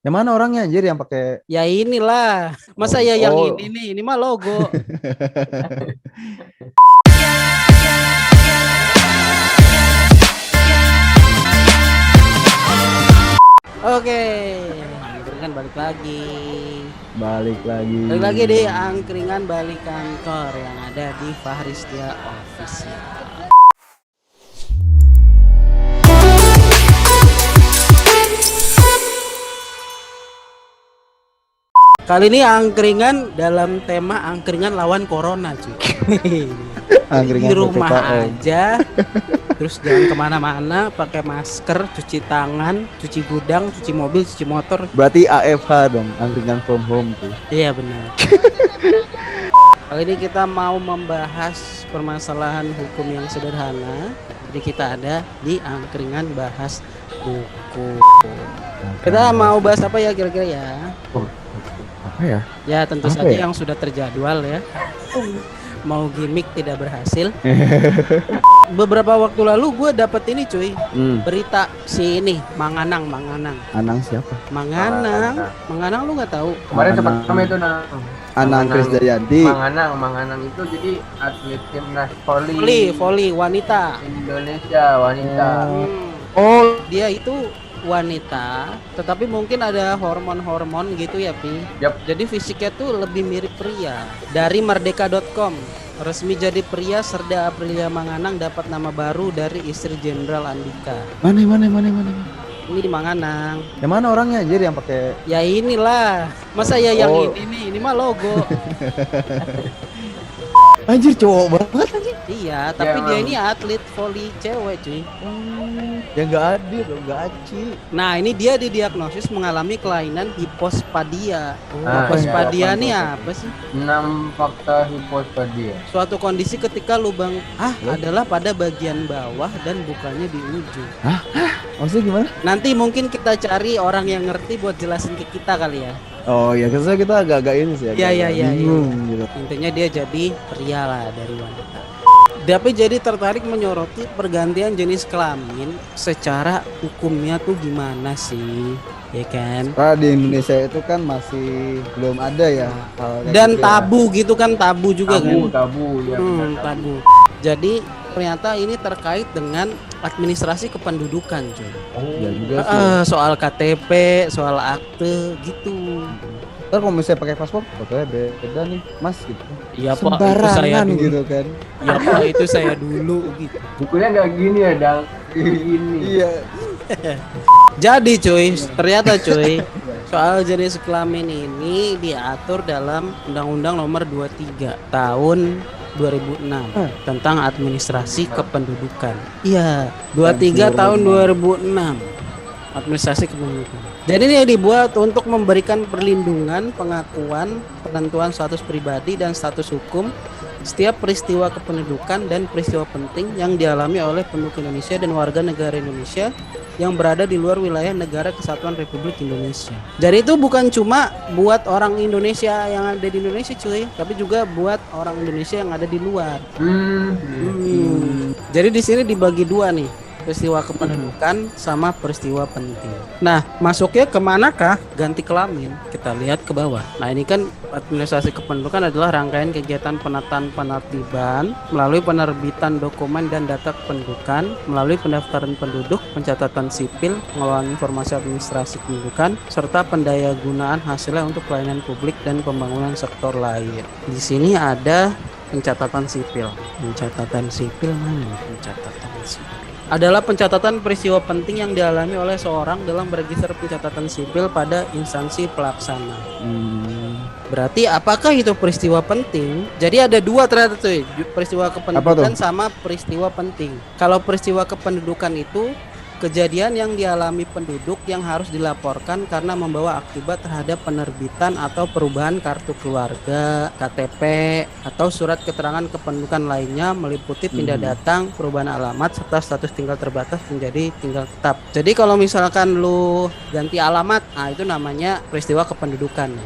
Yang mana orangnya anjir yang pakai Ya inilah. Masa oh ya yang ini oh. nih, ini mah logo. Oke, angkringan balik lagi. Balik lagi. Balik lagi di angkringan balik kantor yang ada di Fahristia Official. Kali ini angkringan dalam tema angkringan lawan corona, cuy. Jadi di Angkringan rumah PPKM. aja, terus jangan kemana-mana, pakai masker, cuci tangan, cuci gudang, cuci mobil, cuci motor. Berarti AFH dong, angkringan from home tuh. Iya benar. Kali ini kita mau membahas permasalahan hukum yang sederhana. Jadi kita ada di angkringan bahas buku. Kita mau bahas apa ya kira-kira ya? Apa ya? Ya tentu Apa saja ya? yang sudah terjadwal ya. Mau gimmick tidak berhasil. Beberapa waktu lalu gue dapet ini cuy, berita si ini Manganang. Anang siapa? Manganang lu nggak tahu? Kemarin sempat Anang. ramai itu Anang Krisdayanti. Manganang itu jadi atlet timnas voli Voli wanita. Indonesia wanita. Oh, Dia itu wanita, tetapi mungkin ada hormon-hormon gitu ya, Pi. Yap. Jadi fisiknya tuh lebih mirip pria. Dari merdeka.com, resmi jadi pria, Serda Aprilia Manganang dapat nama baru dari istri Jenderal Andika. mana? Ini di Manganang. Yang mana orangnya anjir yang pakai Ya inilah. Masa ya yang oh. ini nih, ini mah logo. Anjir cowok banget anjir. Iya, tapi Ya, dia emang. ini atlet voli cewek, cuy. Ya enggak adil dong, enggak aci. Nah, ini dia didiagnosis mengalami kelainan hipospadia. Ah, Hipospadia iya, nih apa apa sih? 6 fakta hipospadia. Suatu kondisi ketika lubang adalah pada bagian bawah dan bukannya di ujung. Maksudnya gimana? Nanti mungkin kita cari orang yang ngerti buat jelasin ke kita kali ya. Oh ya, karena kita agak-agak ini sih. Iya, Bingung gitu. Intinya dia jadi pria lah dari wanita. Tapi jadi tertarik menyoroti pergantian jenis kelamin secara hukumnya tuh gimana sih? Ya kan? Karena di Indonesia itu kan masih belum ada ya hal kayak Dan gitu ya. tabu gitu kan, tabu juga kan. Tabu ya. benar, Tabu. Jadi ternyata ini terkait dengan administrasi kependudukan, cuy. Ya juga sih. Soal KTP, soal akte gitu. Ntar kalau misalnya pakai paspor, fotonya beda nih, Mas gitu. Iya Pak, itu saya Sembarangan dulu. gitu kan. Iya Pak, itu saya dulu gitu. Bukunya nggak gini ya, Dang. Gini. Iya. Jadi cuy, ternyata cuy, soal jenis kelamin ini diatur dalam Undang-Undang Nomor 23 Tahun 2006 tentang administrasi kependudukan. Iya, 23 tahun 2006. Administrasi kependudukan. Jadi ini dibuat untuk memberikan perlindungan, pengakuan, penentuan status pribadi dan status hukum setiap peristiwa kependudukan dan peristiwa penting yang dialami oleh penduduk Indonesia dan warga negara Indonesia yang berada di luar wilayah negara kesatuan Republik Indonesia. Jadi itu bukan cuma buat orang Indonesia yang ada di Indonesia cuy, tapi juga buat orang Indonesia yang ada di luar. Jadi di sini dibagi dua nih, peristiwa kependudukan sama peristiwa penting. Nah, masuknya kemanakah ganti kelamin? Kita lihat ke bawah. Nah, ini kan administrasi kependudukan adalah rangkaian kegiatan penataan penertiban melalui penerbitan dokumen dan data kependudukan, melalui pendaftaran penduduk, pencatatan sipil, pengelolaan informasi administrasi kependudukan, serta pendayagunaan hasilnya untuk pelayanan publik dan pembangunan sektor lain. Di sini ada pencatatan sipil. Pencatatan sipil mana? Pencatatan sipil adalah pencatatan peristiwa penting yang dialami oleh seorang dalam register pencatatan sipil pada instansi pelaksana. Berarti apakah itu peristiwa penting? Jadi ada dua ternyata tuh, peristiwa kependudukan sama peristiwa penting. Kalau peristiwa kependudukan itu kejadian yang dialami penduduk yang harus dilaporkan karena membawa akibat terhadap penerbitan atau perubahan kartu keluarga, KTP, atau surat keterangan kependudukan lainnya meliputi pindah datang, perubahan alamat, serta status tinggal terbatas menjadi tinggal tetap. Jadi kalau misalkan lu ganti alamat, nah itu namanya peristiwa kependudukan.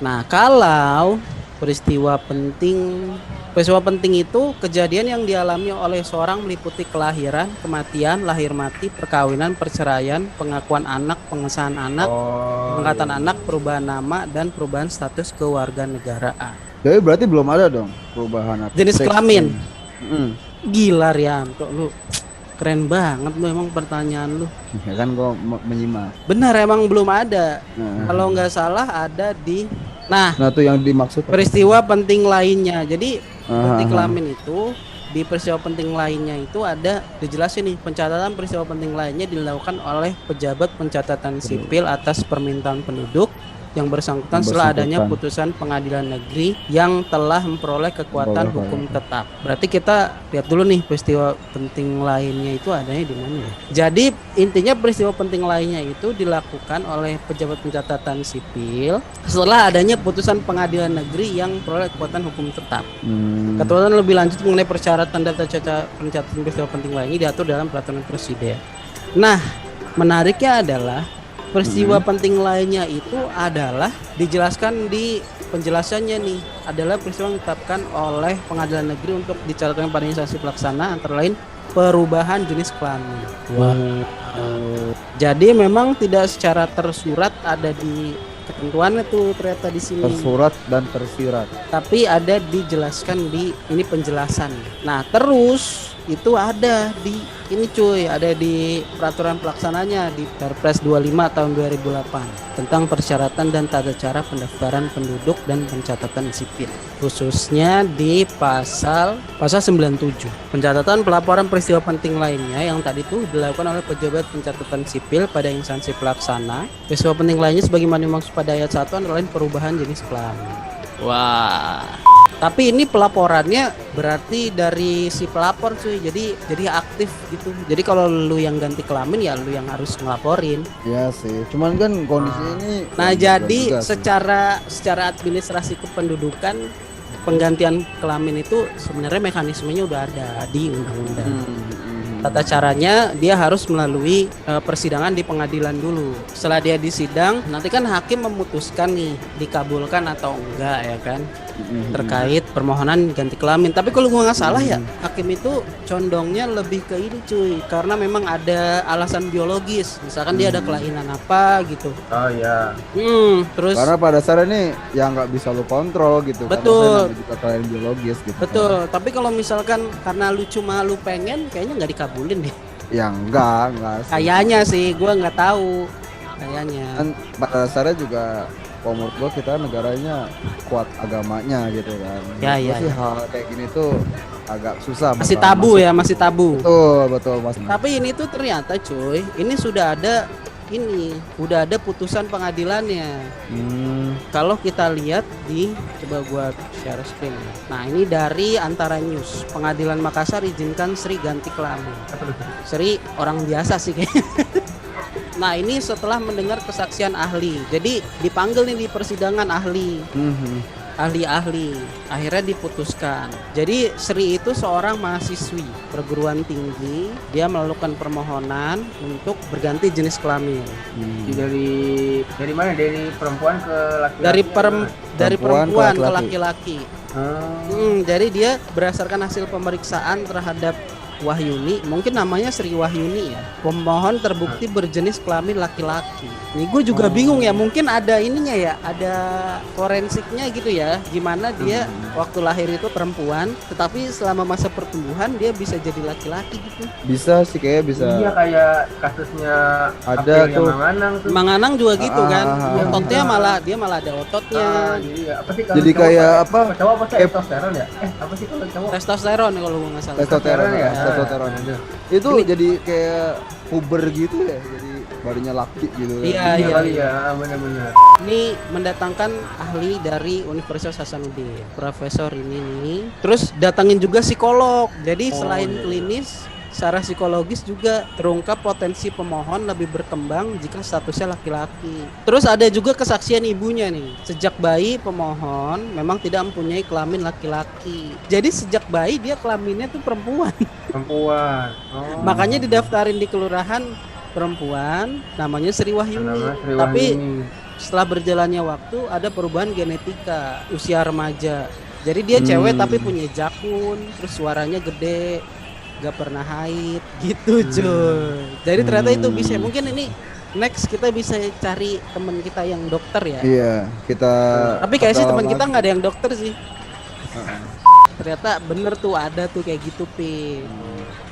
Nah kalau peristiwa penting Peristiwa penting itu kejadian yang dialami oleh seorang meliputi kelahiran, kematian, lahir mati, perkawinan, perceraian, pengakuan anak, pengesahan anak, pengangkatan anak, perubahan nama, dan perubahan status kewarganegaraan. Jadi berarti belum ada dong perubahan apa? Jenis kelamin. Mm. Gila Rianto, lu keren banget lu emang pertanyaan lu. Ya kan kok menyimak. Benar emang belum ada. Nah. Kalau nggak salah ada di. Nah, Nah, tuh yang dimaksud peristiwa penting lainnya. Jadi penting Aha. kelamin itu di peristiwa penting lainnya itu ada dijelasin nih, pencatatan peristiwa penting lainnya dilakukan oleh pejabat pencatatan sipil atas permintaan penduduk yang bersangkutan setelah adanya putusan pengadilan negeri yang telah memperoleh kekuatan hukum tetap. Berarti kita lihat dulu nih peristiwa penting lainnya itu adanya di mana ya. Jadi intinya peristiwa penting lainnya itu dilakukan oleh pejabat pencatatan sipil setelah adanya putusan pengadilan negeri yang memperoleh kekuatan hukum tetap. Ketentuan lebih lanjut mengenai persyaratan dan tata pencatatan peristiwa penting lainnya diatur dalam peraturan presiden. Nah, menariknya adalah peristiwa penting lainnya itu adalah dijelaskan di penjelasannya nih, adalah peristiwa yang ditetapkan oleh pengadilan negeri untuk dicatatkan pada instansi pelaksana antara lain perubahan jenis kelamin. Jadi memang tidak secara tersurat ada di ketentuannya tuh ternyata di sini. tersurat dan tersirat. Tapi ada dijelaskan di ini penjelasan. Nah, terus itu ada di ini cuy, ada di peraturan pelaksananya di Perpres 25 tahun 2008 tentang persyaratan dan tata cara pendaftaran penduduk dan pencatatan sipil. Khususnya di pasal 97. Pencatatan pelaporan peristiwa penting lainnya yang tadi itu dilakukan oleh pejabat pencatatan sipil pada instansi pelaksana. Peristiwa penting lainnya sebagaimana dimaksud pada ayat 1 adalah perubahan jenis kelamin. Wah. Tapi ini pelaporannya berarti dari si pelapor cuy. Jadi aktif gitu. Jadi kalau lu yang ganti kelamin ya lu yang harus ngelaporin. Ya sih. Cuman kan kondisi ini Nah, ya jadi juga sih. secara administrasi kependudukan penggantian kelamin itu sebenarnya mekanismenya udah ada di undang-undang. Tata caranya dia harus melalui persidangan di pengadilan dulu. Setelah dia disidang, nanti kan hakim memutuskan nih dikabulkan atau enggak ya kan terkait permohonan ganti kelamin. Tapi kalau gua nggak salah ya hakim itu condongnya lebih ke ini cuy, karena memang ada alasan biologis. Misalkan dia ada kelainan apa gitu. Oh iya. Terus Karena pada dasarnya nih yang nggak bisa lu kontrol gitu. Betul. Kan, juga kalian biologis gitu. betul. Tapi kalau misalkan karena lu cuma lu pengen, kayaknya nggak dikabulin deh. Yang enggak sih. Kayaknya sih, gua nggak tahu. Kayaknya. Kan pada dasarnya juga kalau menurut gua kita negaranya kuat agamanya gitu kan. Ya, Menurut gua ya, sih ya. hal kayak gini tuh agak susah. Masih bakal tabu masuk. ya, masih tabu. Betul Mas. Tapi ini tuh ternyata cuy, ini sudah ada udah ada putusan pengadilannya. Kalau kita lihat di coba gua share screen. Nah, ini dari Antara News. Pengadilan Makassar izinkan Sri ganti kelamin. Sri orang biasa sih kayaknya. Nah, ini setelah mendengar kesaksian ahli. Jadi dipanggil nih di persidangan ahli. Ahli-ahli. Akhirnya diputuskan. Jadi Sri itu seorang mahasiswi perguruan tinggi. Dia melakukan permohonan untuk berganti jenis kelamin. Dari mana? Dari perempuan ke laki-laki? Dari Perempuan perempuan ke ke laki-laki. laki-laki. Jadi dia berdasarkan hasil pemeriksaan terhadap Wahyuni, mungkin namanya Sri Wahyuni ya. Pemohon terbukti berjenis kelamin laki-laki. Nih gue juga bingung ya, mungkin ada ininya ya, ada forensiknya gitu ya. Gimana dia waktu lahir itu perempuan, tetapi selama masa pertumbuhan dia bisa jadi laki-laki gitu. Bisa sih kayak bisa. Iya, kayak kasusnya Ada April yang tuh. Manganang tuh. Manganang juga gitu kan. Ah, Ototnya dia malah ada ototnya. Jadi apa sih kalau Jadi cowok kayak pakai- apa? kalau cowok apa sih Kayak- testosteron ya? Apa sih kalau cowok? Testosteron kalau gue nggak salah. Testosteron ya, ya. testosteron. Itu jadi kayak puber gitu ya, jadi badannya laki gitu kan. Iya, Iya iya. kali ya, benar-benar. Ini mendatangkan ahli dari Universitas Hasanuddin, profesor ini nih. Terus datangin juga psikolog. Jadi selain klinis, secara psikologis juga terungkap potensi pemohon lebih berkembang jika statusnya laki-laki. Terus ada juga kesaksian ibunya nih. Sejak bayi pemohon memang tidak mempunyai kelamin laki-laki. Jadi sejak bayi dia kelaminnya tuh perempuan. Perempuan. Oh. Makanya didaftarin di kelurahan perempuan, namanya Sri Wahyuni. Nama Sri Tapi Wahyuni. setelah berjalannya waktu ada perubahan genetika, usia remaja. Jadi dia cewek tapi punya jakun, terus suaranya gede, gak pernah haid gitu cuy. Jadi ternyata itu bisa. Mungkin ini next kita bisa cari teman kita yang dokter ya. Iya, kita Tapi kayak sih teman perdalam kita lagi. nggak ada yang dokter sih. Heeh. Ternyata bener tuh ada tuh kayak gitu Pi.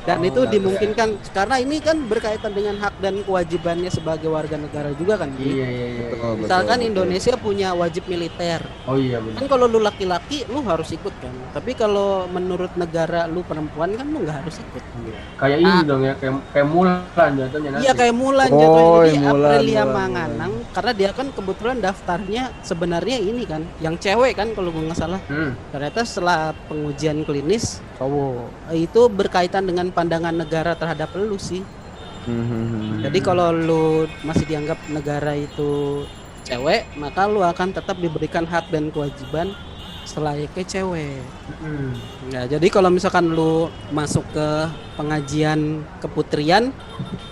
Dan Oh, itu ada dimungkinkan karena ini kan berkaitan dengan hak dan kewajibannya sebagai warga negara juga kan Pi. Iya. Betul, Misalkan betul. Indonesia punya wajib militer. Oh iya benar. Kan kalau lu laki-laki lu harus ikut kan. Tapi kalau menurut negara lu perempuan kan lu nggak harus ikut. Iya. Kayak ini dong ya, kayak Mulan jatuhnya nanti. Iya kayak Mulan Oh, jatuhnya. Jadi Mulan, Aprilia Mulan, Manganang karena dia kan kebetulan daftarnya sebenarnya ini kan yang cewek kan kalau gue nggak salah. Ternyata setelah pengujian klinis cowok. Itu berkaitan dengan pandangan negara terhadap lu sih. Jadi kalau lu masih dianggap negara itu cewek, maka lu akan tetap diberikan hak dan kewajiban selayaknya cewek. Nah, jadi kalau misalkan lu masuk ke pengajian keputrian,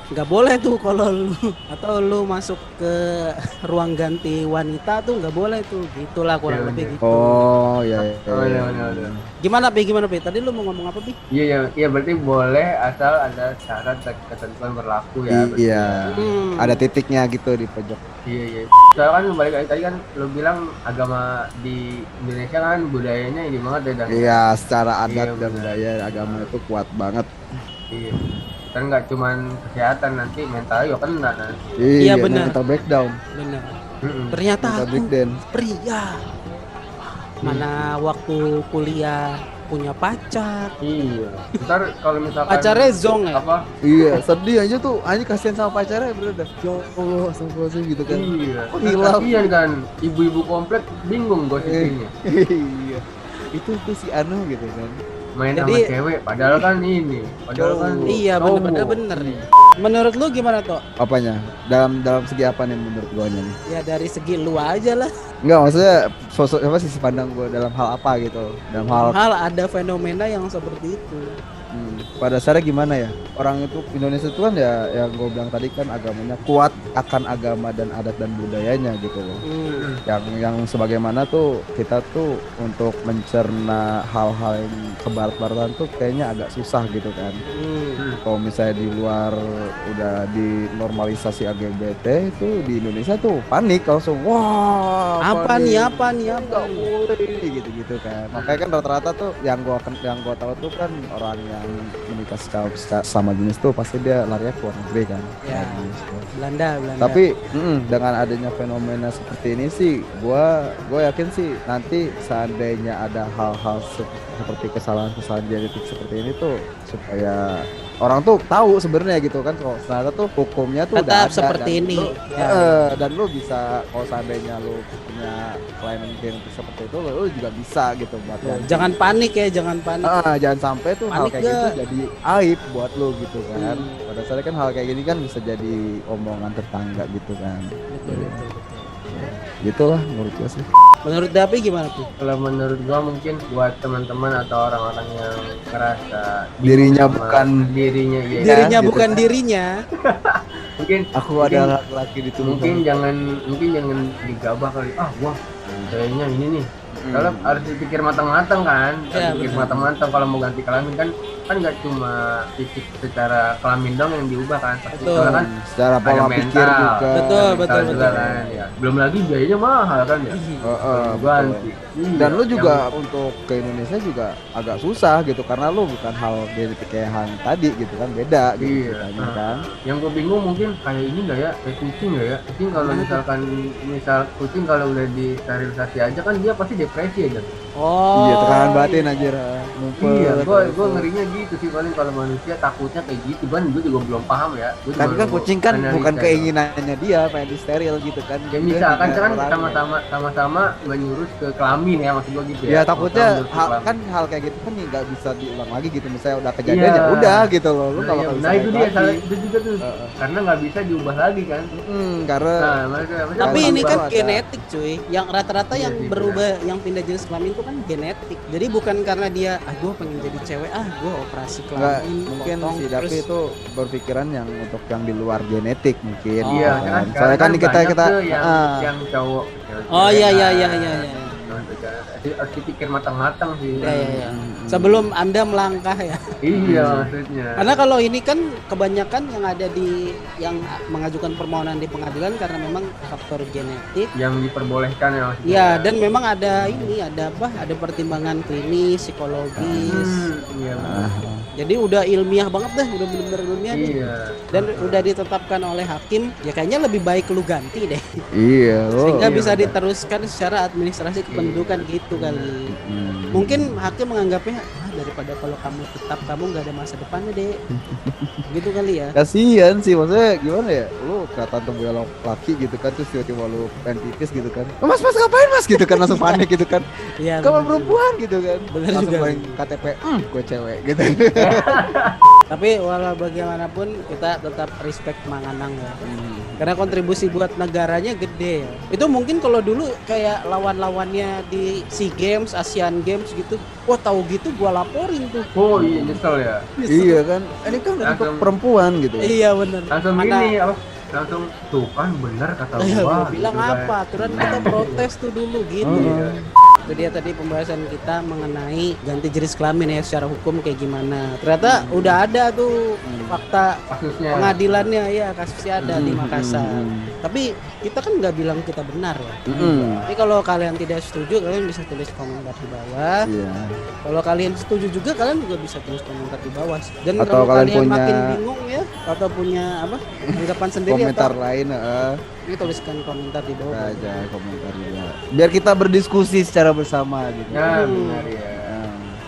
nggak boleh tuh kalau lu atau lu masuk ke ruang ganti wanita tuh nggak boleh tuh. Gitulah kurang Iya, lebih iya. gitu. Oh, iya. Oh iya benar. Gimana Pi? Tadi lu mau ngomong apa Pi? Iya berarti boleh asal ada syarat dan ketentuan berlaku ya. berarti. Iya. Hmm. Ada titiknya gitu di pojok. Iya. Soalnya kan balik lagi tadi kan lo bilang agama di Indonesia kan budayanya ini banget ya Dan. Iya, secara adat Iya, dan benar. budaya agama itu kuat banget. Iya. Kan nggak cuman kesehatan nanti mental juga kena nanti. Iya, benar. Mental breakdown, Benar. Ternyata mental aku breakdown. pria. Mana waktu kuliah punya pacar. Iya. Ntar kalau misalkan Pacarnya zong ya? apa? Iya, sedih aja tuh. Anjing kasihan sama pacarnya bener dah. Ya Allah, astagfirullahaladzim gitu kan. Iya. Oh, hilang. Iya kan, ibu-ibu komplek bingung gosipinnya. Iya. Itu tuh si Anu gitu kan. Main Jadi- sama cewek, padahal kan ini, padahal kan Iya cowok. bener. Menurut lu gimana toh? Apanya? Dalam segi apa nih menurut gua nih? Ya dari segi lu aja lah. Enggak, maksudnya sosok apa sisi pandang gua dalam hal apa gitu. Dalam hal Hal ada fenomena yang seperti itu. pada dasarnya gimana ya? Orang itu Indonesia itu kan ya yang gue bilang tadi kan agamanya kuat akan agama dan adat dan budayanya gitu loh. Yang sebagaimana tuh kita tuh untuk mencerna hal-hal yang kebarat-baratan tuh kayaknya agak susah gitu kan. Kalau misalnya di luar udah dinormalisasi LGBT itu di Indonesia tuh panik langsung wah Apa nih? nggak boleh gitu kan. Makanya kan rata-rata tuh yang gua tahu tuh kan orang yang menikah secara sama jenis tuh pasti dia larinya ke luar negeri kan. Ya. Gitu. Belanda. Tapi dengan adanya fenomena seperti ini sih, gua yakin sih nanti seandainya ada hal-hal seperti kesalahan-kesalahan genetik seperti ini tuh supaya orang tuh tahu sebenarnya gitu kan kalau ternyata tuh hukumnya tuh udah tetap ada seperti dan ini. lu, Ya. dan lu bisa kalau seandainya lu punya kelainan genetik seperti itu lu juga bisa gitu buat ganti. Jangan panik ya, jangan panik. Jangan sampai tuh hal Panik kayak gitu gak? jadi aib buat lu gitu kan. Pada dasarnya kan hal kayak gini kan bisa jadi omongan tetangga gitu kan. Betul. Gitulah menurut gua sih. Menurut Dapi gimana tuh? Kalau menurut gua mungkin buat teman-teman atau orang-orang yang ngerasa bingung Dirinya sama bukan dirinya ya. Dirinya gitu. bukan dirinya. Mungkin Aku mungkin- adalah laki-laki di tubuh mungkin kamu. jangan digabah kali. Wah, kayaknya ini nih. Kalau harus dipikir matang-matang kan. Ya, Harus dipikir benar. matang-matang kalau mau ganti kelamin kan nggak cuma fisik secara kelamin dong yang diubah kan. Pasti Betul. soalnya kan Secara ada pola mental. pikir juga. Betul, mental juga betul. kan ya. Belum lagi biayanya mahal kan ya. Betul. Ganti. Iya, Dan lu juga yang- untuk ke Indonesia juga agak susah gitu karena lu bukan hal genetik kayak Han tadi gitu kan, beda gitu Iya. ceritanya kan. yang gue bingung mungkin kayak ini nggak ya, kayak kucing nggak ya. Kucing kalau misalkan kucing kalau udah disterilisasi aja kan dia pasti depresi aja. Oh. Iya, tekanan batin anjir. Ngumpet. Iya, gue terus. ngerinya gitu sih paling kalau manusia takutnya kayak gitu kan. Gue juga belum paham ya. Gua Tapi juga kan belum kucing kan analisa bukan ya. keinginannya dia pengen di steril gitu kan. Ya Dia misalkan juga kan orangnya. sama-sama menyurus ke kelamin ya, maksud gue gitu Ya ya. takutnya Sama-sama menyurus ke kelamin. kan hal kayak gitu kan nggak bisa diulang lagi gitu. Misalnya udah kejadian Iya. ya udah gitu loh. Lu Nah, nggak iya, bakal bisa nah itu balik dia lagi. salah itu juga tuh. Heeh. Karena nggak bisa diubah lagi kan. Karena Nah, maksudnya Tapi Kalau ini kan ada- genetik cuy. Yang rata-rata Iya yang sih, berubah, yang pindah jenis kelamin itu kan genetik. Jadi bukan karena dia gue pengen jadi cewek, gue operasi Enggak, kelamin. mungkin potong, si Dapi terus- itu berpikiran yang untuk yang di luar genetik mungkin. Oh. Iya, kan. kan Soalnya kan banyak kita tuh yang ah, yang cowok. Oh iya. Nah, harus dipikir matang-matang sih. Ya. Sebelum Anda melangkah ya. Iya maksudnya. Karena kalau ini kan kebanyakan yang ada yang mengajukan permohonan di pengadilan karena memang faktor genetik. Yang diperbolehkan ya maksudnya. Ya, dan memang ada ada pertimbangan klinis, psikologis. Iya. Jadi udah ilmiah banget deh, udah benar-benar ilmiah deh. Iya. Dan udah ditetapkan oleh hakim, ya kayaknya lebih baik lu ganti deh. Iya, Sehingga iya, bisa benar. diteruskan secara administrasi kependudukan gitu kali. Mungkin hakim menganggapnya daripada kalau kamu tetap kamu nggak ada masa depannya deh. Gitu kali ya. kasihan sih, maksudnya gimana ya, lu kelihatan tuh belok laki gitu kan, terus tiba-tiba lu pengen pipis gitu kan, "Oh, mas ngapain mas," gitu kan, langsung panik gitu kan, Iya. kamu bener. perempuan gitu kan, Bener langsung juga. main KTP, gue cewek gitu. Tapi walau bagaimanapun kita tetap respect Manganang ya. Karena kontribusi buat negaranya gede ya. Itu mungkin kalau dulu kayak lawan-lawannya di SEA Games, Asian Games gitu. Wah, tahu gitu gua laporin tuh. Oh iya nyesel ya. Iya kan, ini kan untuk Langsung- perempuan gitu. Iya bener. Langsung Mana- gini apa? Langsung tuh kan bener kata Iya, gua. gua bilang gitu kan. apa? Aturan kita protes tuh dulu gitu. Iya. Itu dia tadi pembahasan kita mengenai ganti jenis kelamin ya secara hukum kayak gimana. Ternyata udah ada tuh fakta Kasusnya. pengadilannya ya, kasusnya ada di Makassar. Tapi kita kan nggak bilang kita benar ya. Tapi kalau kalian tidak setuju, kalian bisa tulis komentar di bawah. Iya. Kalau kalian setuju juga, kalian juga bisa tulis komentar di bawah. Dan Atau kalau kalian kalian punya- makin bingung ya, atau punya apa anggapan sendiri Komentar atau lain, ini tuliskan komentar di bawah. aja komentar juga. Biar kita berdiskusi secara bersama gitu. Ya benar ya.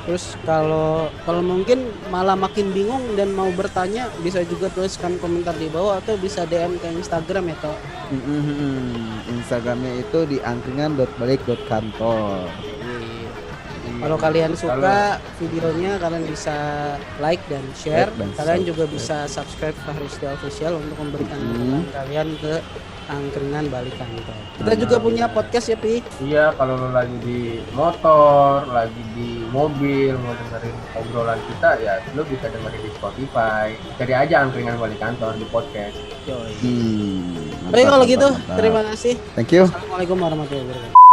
Terus kalau mungkin malah makin bingung dan mau bertanya, bisa juga tuliskan komentar di bawah atau bisa DM ke Instagram ya toh. Instagramnya itu di angkringan.balik.kantor. Kalau kalian suka videonya, kalian bisa like dan share. Like dan Kalian juga subscribe. bisa subscribe Fahristi Official untuk memberikan dukungan kalian ke Angkringan Balik Kantor. Kita juga punya podcast ya, Pi. Iya, kalau lo lagi di motor, lagi di mobil, mau dengerin obrolan kita, ya lo bisa dengerin di Spotify. Cari aja Angkringan Balik Kantor di podcast. Oke, Mantap, kalau gitu mantap. terima kasih. Thank you. Assalamualaikum warahmatullahi wabarakatuh.